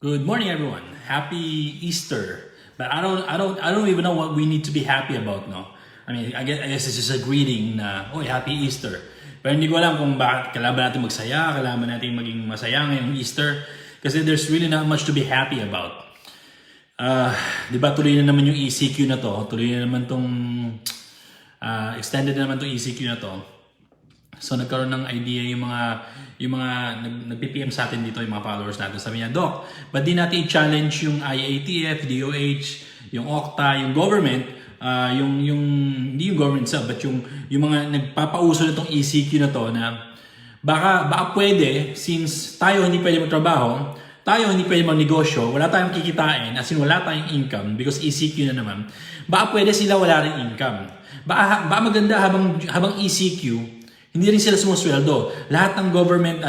Good morning, everyone. Happy Easter. But I don't even know what we need to be happy about, no? I guess it's just a greeting na, oh, Happy Easter. Pero hindi ko alam kung bakit kailangan natin magsaya, kailangan natin maging masaya ngayong Easter. Kasi there's really not much to be happy about. Di ba, tuloy na naman yung ECQ na to. Tuloy na naman tong, extended na naman tong ECQ na to. So nagkaroon ng idea yung mga nag-PPM sa atin dito, yung mga followers natin. Sabi niya, Doc, ba't di natin i-challenge yung IATF, DOH, yung OCTA, yung government, hindi yung government itself, but yung mga nagpapauso na itong ECQ na to na baka pwede, since tayo hindi pwede magtrabaho, tayo hindi pwede magnegosyo, wala tayong kikitain, as in wala tayong income because ECQ na naman, baka pwede sila wala rin income. Baka maganda habang ECQ, hindi rin sila sumusweldo. Lahat ng government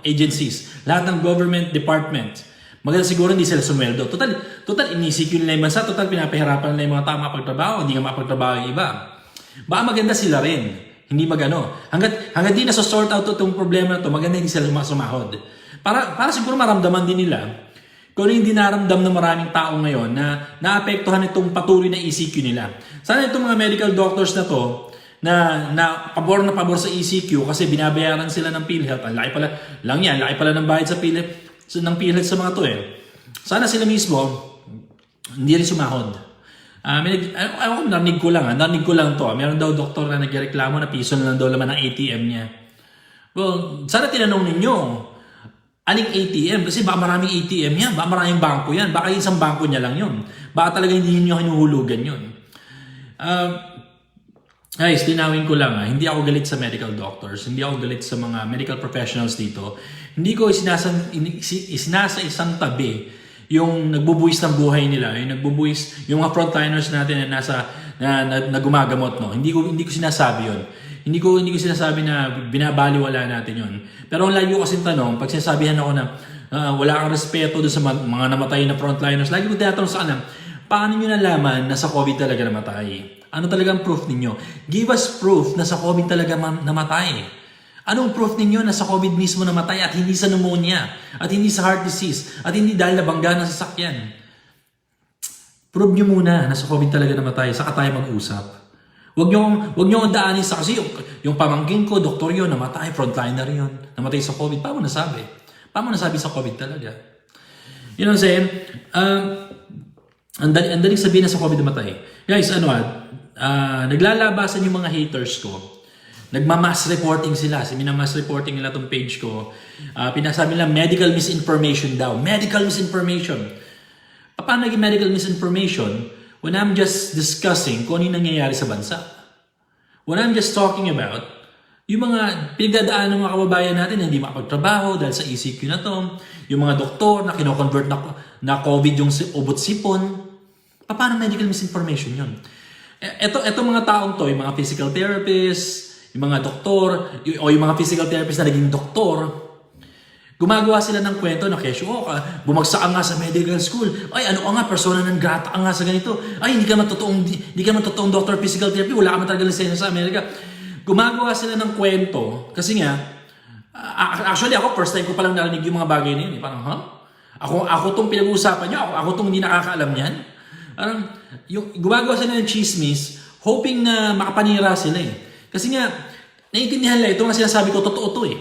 agencies, lahat ng government department, maganda siguro hindi sila sumweldo. Total in-ECQ nila yung bansa, total pinapahirapan nila yung mga tao makapagtrabaho, hindi nga makapagtrabaho yung iba. Baka maganda sila rin. Hindi hanggat di na-sort out itong problema na ito, maganda hindi sila sumahod. Para siguro maramdaman din nila kung ano yung dinaramdam ng maraming tao ngayon na naapektuhan itong patuloy na ECQ nila. Sana itong mga medical doctors na to, na pabor sa ECQ kasi binabayaran sila ng PhilHealth. Ang laki pala ng bayad sa PhilHealth sa mga to eh. Sana sila mismo hindi rin sumahod. Narinig ko lang to. Meron daw doktor na nagreklamo na piso na lang daw laman ng ATM niya. Well, sana tinanong ninyo, aling ATM? Kasi baka maraming ATM yan, baka maraming bangko yan, baka isang bangko niya lang yun. Baka talaga hindi niyo hinuhulugan yun. Guys, linawin ko lang hindi ako galit sa medical doctors, hindi ako galit sa mga medical professionals dito. Hindi ko isinasa isang tabi yung nagbubuwis ng buhay nila, yung mga frontliners natin na gumagamot, no. Hindi ko sinasabi 'yon. Hindi ko sinasabi na binabaliwala natin 'yon. Pero ang lagi ko kasing tanong, pag sinasabihan ako na wala kang respeto doon sa mga namatay na frontliners, lagi ko tinatanong sa kanila, paano niyo nalaman na sa COVID talaga namatay? Ano talagang proof ninyo? Give us proof na sa COVID talaga namatay. Anong proof ninyo na sa COVID mismo namatay at hindi sa pneumonia, at hindi sa heart disease, at hindi dahil nabangga ng sasakyan? Prove nyo muna na sa COVID talaga namatay, saka tayo mag-usap. Huwag nyo daanin sa kasi yung pamangkin ko, doktor yun, namatay, frontliner yun, namatay sa COVID. Paano nasabi? Paano nasabi sa COVID talaga? You know what I'm saying? Ang daling sabihin na sa COVID namatay. Guys, naglalabasan yung mga haters ko. Nagmamass reporting sila. Minamass reporting nila tong page ko. Pinasabi nila medical misinformation daw. Medical misinformation. Paano naging medical misinformation when I'm just discussing kung ano yung nangyayari sa bansa? When I'm just talking about yung mga pinagdadaan ng mga kababayan natin na hindi makapagtrabaho dahil sa ECQ na to, yung mga doktor na kino-convert na COVID yung ubot sipon. Paano medical misinformation yun? Ito mga taong to, yung mga physical therapists, yung mga doktor, o yung mga physical therapists na naging doktor, gumagawa sila ng kwento na kesyo, bumagsak ka nga sa medical school, ay ano ka nga, persona non grata ka nga sa ganito, ay hindi ka man totoong doctor physical therapy, wala ka man talaga lisensya sa Amerika. Gumagawa sila ng kwento, kasi nga, actually ako, first time ko palang narinig yung mga bagay na yun. Parang, Ako tong pinag-uusapan nyo, ako tong hindi nakakaalam yan. Yung gumagawa sila ng chismis, hoping na makapanira sila eh. Kasi nga, naiintindihan nila ito nga sinasabi ko, totoo to eh.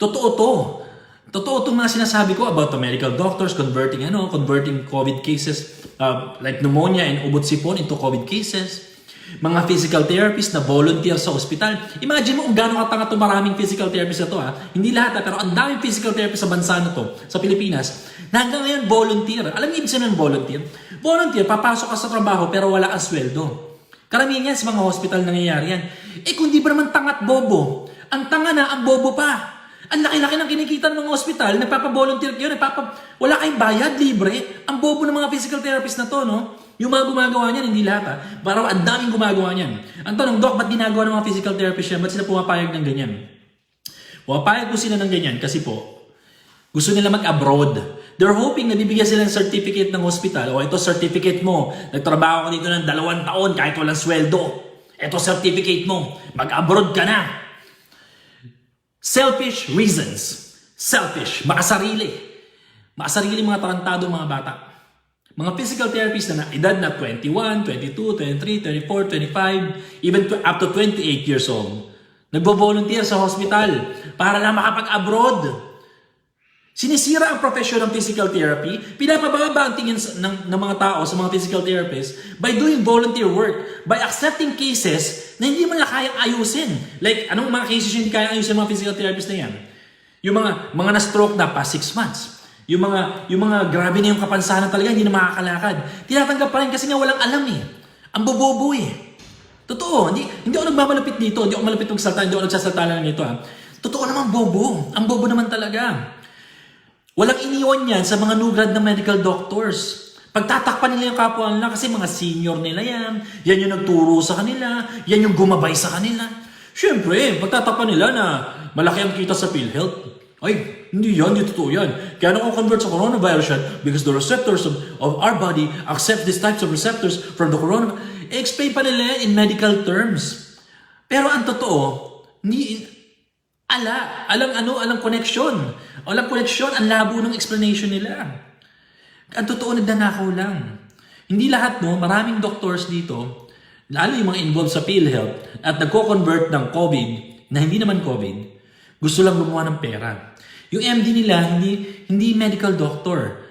Totoo to mga sinasabi ko about the medical doctors converting COVID cases like pneumonia and ubot sipon into COVID cases. Mga physical therapists na volunteer sa ospital. Imagine mo kung gaano katanga itong maraming physical therapists na to Hindi lahat pero ang daming physical therapists sa bansa na to, sa Pilipinas, na hanggang ngayon volunteer. Alam niyo ibig sabihin ng volunteer? Volunteer, papasok ka sa trabaho pero wala kang sweldo. Karamihan yan sa mga hospital nangyayari yan. Kung di ba naman tangat bobo? Ang tanga na, ang bobo pa. Ang laki-laki ng kinikita ng mga hospital, nagpapa-volunteer kayo, wala kayong bayad, libre. Ang bobo ng mga physical therapists na to, no? Yung mga gumagawa niyan, hindi lahat Parang ang daming gumagawa niyan. Ang tanong, Doc, ba't ginagawa ng mga physical therapists yan? Ba't sila pumapayag ng ganyan? Pumapayag ko sila ng ganyan kasi po, gusto nila mag-abroad. They're hoping na bibigyan sila ng certificate ng hospital. Ito certificate mo. Nagtrabaho ka dito ng 2 taon kahit walang sweldo. Ito certificate mo. Mag-abroad ka na. Selfish reasons. Selfish. Makasarili. Maasarili mga tarantado mga bata. Mga physical therapists na edad na 21, 22, 23, 24, 25, even up to 28 years old. Nagbo-volunteer sa hospital para lang makapag-abroad. Sinisira ang profesyon ng physical therapy, pinapababa ang tingin ng mga tao sa mga physical therapists by doing volunteer work, by accepting cases na hindi mo na kayang ayusin. Like, anong mga cases yung hindi kayang ayusin ng mga physical therapists na yan? Yung mga na-stroke na past 6 months. Yung mga grabe na yung kapansanan talaga, hindi na makakalakad. Tinatanggap pa rin kasi nga walang alam eh. Ang bobobo eh. Totoo, hindi ako nagmamalapit dito, hindi ako malapit magsalta, hindi ako nagsasalta lang nito ha. Totoo naman bobo. Ang bobo naman talaga. Walang iniwan yan sa mga nugrad na medical doctors. Pagtatakpan nila yung kapwa nila kasi mga senior nila yan. Yan yung nagturo sa kanila. Yan yung gumabay sa kanila. Siyempre, pagtatakpan nila na malaki ang kita sa PhilHealth. Ay, hindi yan, hindi totoo yan. Kaya nako-convert sa coronavirus yan because the receptors of our body accept these types of receptors from the coronavirus. I-explain pa nila in medical terms. Pero ang totoo, hindi... Alang connection. Walang connection, ang labo ng explanation nila. Ang totoo, nagnanakaw lang. Hindi lahat, no, maraming doctors dito, lalo yung mga involved sa PhilHealth at nagko-convert ng COVID, na hindi naman COVID, gusto lang gumawa ng pera. Yung MD nila, hindi medical doctor.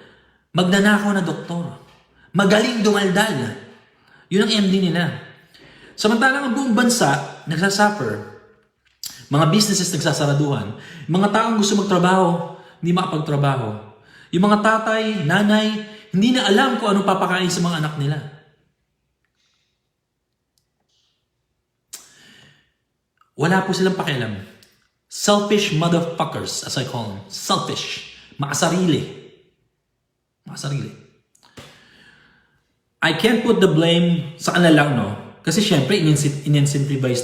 Magnanakaw na doktor. Magaling dumaldal. Yun ang MD nila. Samantalang ang buong bansa, nagsasuffer. Mga businesses nagsasaraduhan. Mga taong gusto magtrabaho, hindi makapagtrabaho. Yung mga tatay, nanay, hindi na alam kung anong papakain sa mga anak nila. Wala po silang pakialam. Selfish motherfuckers, as I call them. Selfish. Makasarili. Makasarili. I can't put the blame sa kanila lang, no? Kasi syempre, in-incentivize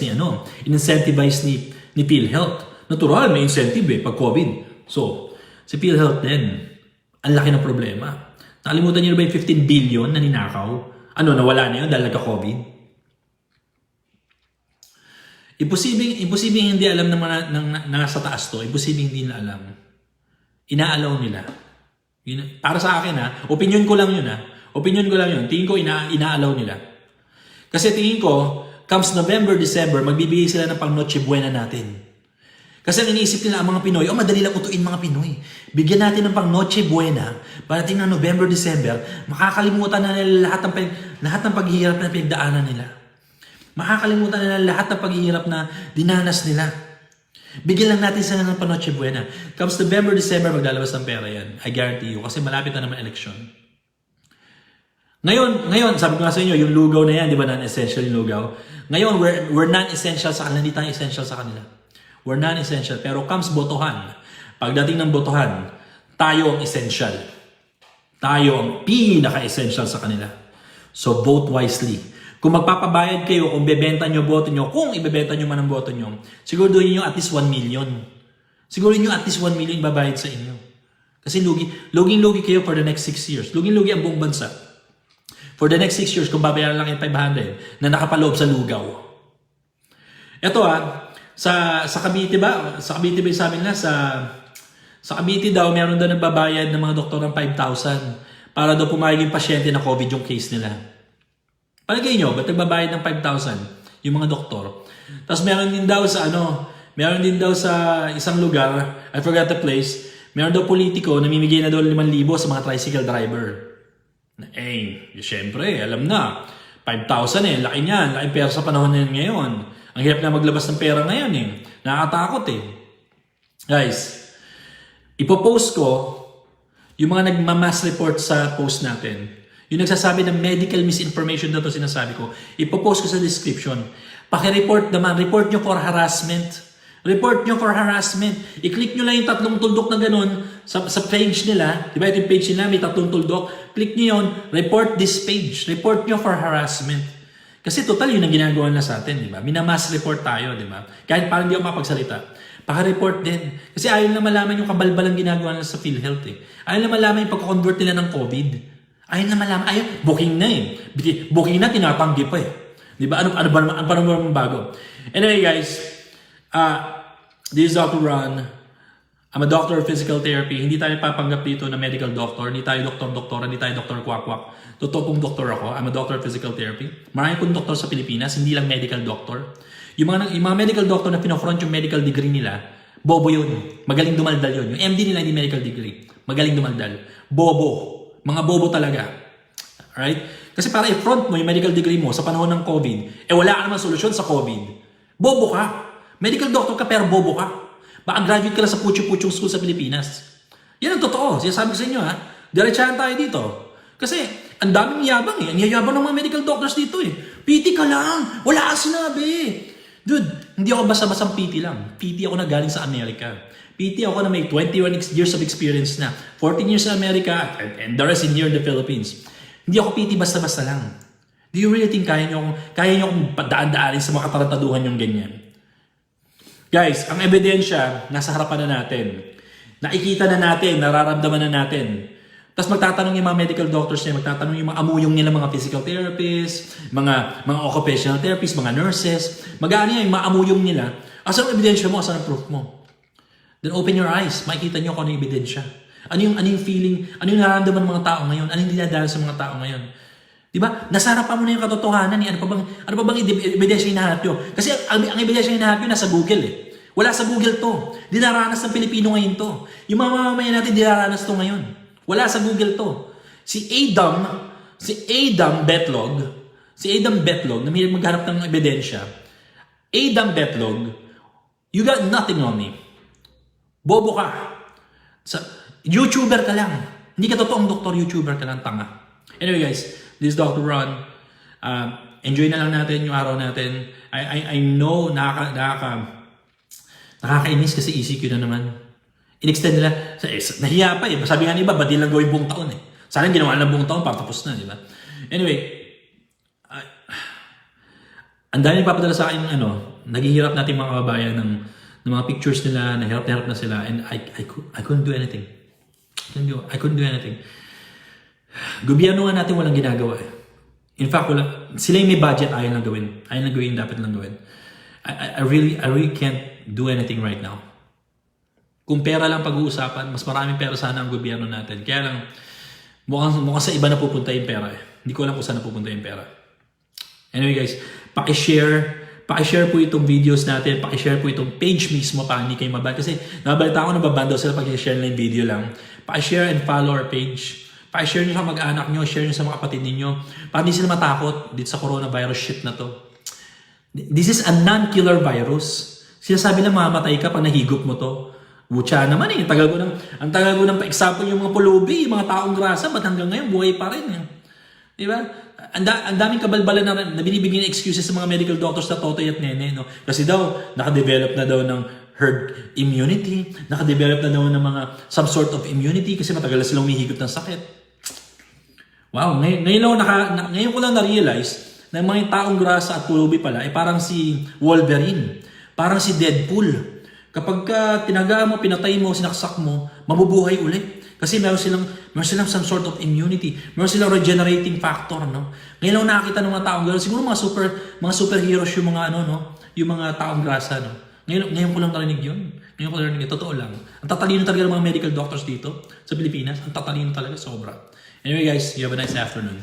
ni PhilHealth. Natural, may incentive pag COVID. So, si PhilHealth din, ang laki ng problema. Nakalimutan niyo na ba yung 15 billion na ninakaw? Nawala na yun dahil nagka-COVID? Imposibleng hindi alam ng nasa taas to. Imposibleng hindi na alam. Inaalaw nila. Para sa akin opinion ko lang yun Opinion ko lang yun. Tingin ko inaalaw nila. Kasi tingin ko, comes November, December, magbibigay sila ng pang Noche Buena natin. Kasi ang iniisip nila ang mga Pinoy, madali lang utuin mga Pinoy. Bigyan natin ng pang Noche Buena, para tingnan November, December, makakalimutan na nila lahat ng paghihirap na pinagdaanan nila. Makakalimutan nila lahat ng paghihirap na dinanas nila. Bigyan lang natin sila ng pang Noche Buena. Comes November, December, maglalabas ng pera yan. I guarantee you, kasi malapit na naman election. Ngayon, sabi ko nga sa inyo, yung lugaw na yan, di ba, non-essential yung lugaw? Ngayon, we're non-essential sa kanila, hindi tayo essential sa kanila. We're non-essential. Pero comes botohan. Pagdating ng botohan, tayo ang essential. Tayo ang pinaka-essential sa kanila. So, vote wisely. Kung magpapabayad kayo, kung bebenta nyo boto nyo, kung ibebenta nyo man ang boto nyo, siguro doon nyo at least 1 million. Siguro nyo at least 1 million babayad sa inyo. Kasi luging-lugi kayo for the next 6 years. Luging-lugi ang buong bansa. For the next 6 years, kung babayaran lang yung 500 na nakapaloob sa lugaw. Ito sa Cavite ba? Sa Cavite ba yung sabi nila? Sa Cavite daw, meron daw nagbabayad ng mga doktor ng 5,000 para daw pumayag yung pasyente na COVID yung case nila. Palagay nyo, ba't nagbabayad ng 5,000 yung mga doktor? Tapos meron din daw sa isang lugar, I forgot the place, meron daw politiko, namimigay na daw 5,000 sa mga tricycle driver. Siyempre, alam na. 5,000 laki niyan. Laki pera sa panahon na ngayon. Ang hirap na maglabas ng pera ngayon Nakakatakot Guys, ipopost ko yung mga nagmamass report sa post natin. Yung nagsasabi ng medical misinformation na to sinasabi ko. Ipopost ko sa description. Paki-report naman. Report nyo for harassment. Report nyo for harassment. I-click nyo lang yung 3 tuldok na ganun sa page nila. Diba ito yung page nila, may 3 tuldok. Click nyo yun, report this page. Report nyo for harassment. Kasi total yun ang ginagawa na sa atin, diba? Minamass report tayo, diba? Kahit parang hindi ako mapagsalita. Paka-report din. Kasi ayaw na malaman yung kabalbalang ginagawa nila sa PhilHealth Ayaw na malaman yung pagka-convert nila ng COVID. Ayaw na malaman. Booking na Booking na, tinatanggi pa Diba? Ano ba bago? Anyway guys, this is Dr. Ron. I'm a doctor of physical therapy. Hindi tayo papanggap dito na medical doctor. Hindi tayo doktor-doktora. Hindi tayo doktor-kwak-kwak. Totoo pong doktor ako. I'm a doctor of physical therapy. Marami pong doktor sa Pilipinas. Hindi lang medical doctor. Yung mga medical doctor na pinofront yung medical degree nila, bobo yun. Magaling dumaldal yun. Yung MD nila hindi medical degree. Magaling dumaldal. Bobo. Mga bobo talaga. Alright? Kasi para i-front mo yung medical degree mo sa panahon ng COVID, wala ka naman solusyon sa COVID. Bobo ka. Medical doctor ka pero bobo ka. Baka graduate ka lang sa Pucho-Puchong School sa Pilipinas. Yan ang totoo. Sinasabi ko sa inyo ha. Diretsahan tayo dito. Kasi ang daming yabang eh. Ang yabang ng mga medical doctors dito eh. PT ka lang. Wala kang sinabi. Dude, hindi ako basta-basang PT lang. PT ako na galing sa Amerika. PT ako na may 21 years of experience na. 14 years sa Amerika and the rest in here in the Philippines. Hindi ako PT basta-basta lang. Do you really think kaya nyo akong padaan-daanin sa mga katarantaduhan yung ganyan? Guys, ang ebidensya, nasa harapan na natin. Nakikita na natin, nararamdaman na natin. Tapos magtatanong yung mga medical doctors niya, magtatanong yung mga amuyong nila, mga physical therapists, mga occupational therapists, mga nurses. Mag-ano yung mga amuyong nila. Asan ang ebidensya mo? Asan ang proof mo? Then open your eyes. Makikita nyo kung ano yung ebidensya. Ano yung feeling, ano yung nararamdaman ng mga tao ngayon? Ano yung dinadala sa mga tao ngayon? Diba? Nasa harapan mo na yung katotohanan eh. Ano pa bang ebidensya yung hinahanap nyo? Kasi ang ebidensya yung hinahanap nyo nasa Google eh. Wala sa Google to. Dinaranas ng Pilipino ngayon to. Yung mga mamamayan natin dinaranas to ngayon. Wala sa Google to. Si Adam Betlog, na may maghanap ng ebidensya. Adam Betlog, you got nothing on me. Bobo ka. YouTuber ka lang. Hindi ka totoong doktor, YouTuber ka lang, tanga. Anyway guys, this is Dr. Ron. Enjoy na lang natin yung araw natin. I know nakakainis kasi ECQ na naman. In-extend nila. Nahiya pa eh. Sabi nga iba, ba't di lang gawin buong taon eh. Sana ginawa lang buong taon, patapos na, di ba? Anyway, ang dami papadala sa akin, naghihirap natin mga kababayan ng mga pictures nila, nahirap na sila, and I couldn't do anything. I couldn't do anything. Gobyerno nga natin walang ginagawa eh. In fact, sila yung may budget, ayaw lang gawin. Ayaw lang gawin, dapat lang gawin. I really can't do anything right now. Kung pera lang pag-uusapan, mas maraming pera sana ang gobyerno natin. Kaya lang, mukhang sa iba na pupunta yung pera eh. Hindi ko alam kung saan na pupunta yung pera. Anyway guys, paki-share po itong videos natin, paki-share po itong page mismo para hindi kayo maban. Kasi nabalita ko nababan daw sila pag-share na yung video lang. Paki-share and follow our page. Paki-share nyo sa mag-anak nyo, share nyo sa mga kapatid ninyo. Para hindi sila matakot dito sa coronavirus shit na to. This is a non-killer virus. Sinasabi na mamamatay ka pag nahigop mo to. Butya naman eh. Ang tagal ko ng pa-example yung mga pulubi, yung mga taong grasa, ba't hanggang ngayon buhay pa rin. Di ba? Ang daming kabalbalan na binibigyan ng excuses sa mga medical doctors na totoy at nene. No? Kasi daw, nakadevelop na daw ng herd immunity, nakadevelop na daw ng mga some sort of immunity kasi matagal na silang umihigop ng sakit. Wow, ngayon ko lang na-realize na mga taong grasa at pulubi pala ay parang si Wolverine, parang si Deadpool. Kapag tinagaan mo, pinatay mo, sinaksak mo, mabubuhay ulit. Kasi meron silang some sort of immunity. Meron silang regenerating factor, no? Ngayon lang nakakita ng mga taong grasa. Siguro mga superheroes yung mga yung mga taong grasa, no? Ngayon ko lang narinig yun. Ngayon ko lang narinig, totoo lang. Ang tatalino talaga ng mga medical doctors dito sa Pilipinas. Ang tatalino talaga, sobra. Anyway guys, you have a nice afternoon.